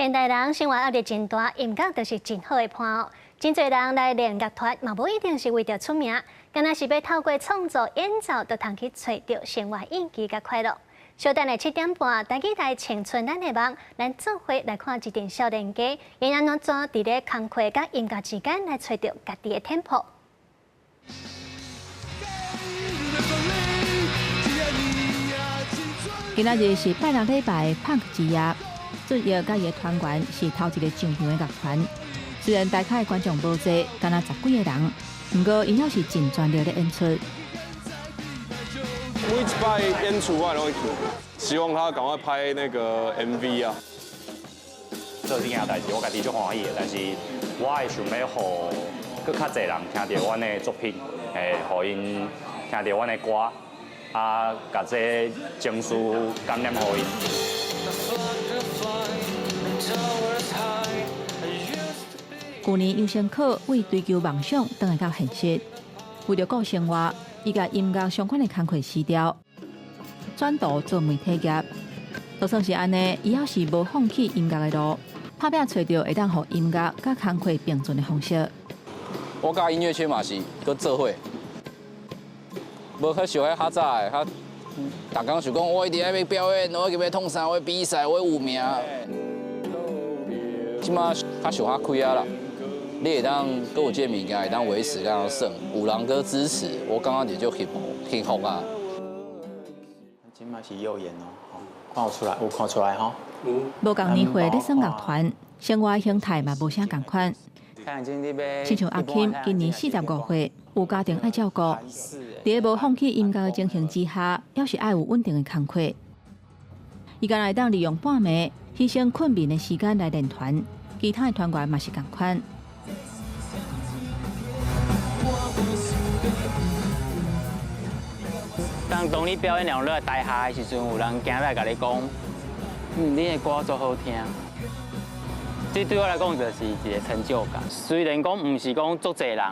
现代人生活压力真大，音乐就是真好的伴哦。真侪人来练乐团，嘛无一定是为着出名，敢若是要透过创作演奏，就通去找到生活意义甲快乐。稍等下7点半，台记台青春咱的梦，咱做伙来看一场少年家，因安怎做伫咧工课甲音乐之间来找到家己的天赋。今仔日是拜六礼拜胖之夜，主要甲伊的团员是头一个上场的乐团。虽然大开观众无济，敢若10几个人，不过因也是真专业的演出。每一摆演出我都会去，希望他赶快拍那个 MV 啊。做这件代志，我家己足欢喜的，但是我会想要互更较侪人听到阮的作品，互因听到阮的歌，啊，甲这情绪感染互因。去年优先考为追求梦想，转来到现实。为了顾生活，伊甲音乐相关的工课辞掉，转读做媒体业。就算是安尼，伊也是无放弃音乐的路，打拼找到会当互音乐甲工课并存的方式。我甲音乐圈嘛是搁做伙，无较像较早的，逐工想讲我一定要表演，我要创啥，我要比赛，我要有名。即马较想较开啊啦。你会当搁有这物件会当维持，敢算有人搁支持，我感觉就幸福啊。今麦是幼演哦，看有出来，有看出来吼。无共年岁咧算乐团，生活形态嘛无啥共款。亲像阿 Kim 今年45岁，有家庭爱照顾，伫咧无放弃音乐的情形之下，要是爱有稳定的工课。伊敢会当利用半暝牺牲困眠的时间来练团，其他的团员嘛是共款。当你表演了落台下的时阵，有人行来甲你讲，你的歌足好听。这对我来讲就是一个成就感。虽然讲唔是讲足侪人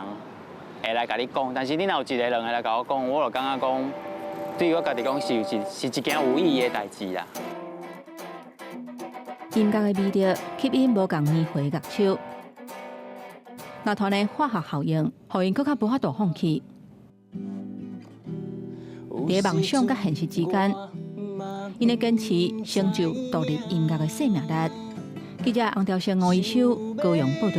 会来甲你讲，但是你若有一个两个来甲我讲，我就感觉讲，对于我家己讲是一件有意义的代志啦。音乐的魅力吸引无共年岁的乐手，乐团的化学效应，互因更较无法度放弃。在梦想甲现实之间，因的坚持成就独立音乐的生命力。记者洪兆生、吴一修高雄报道。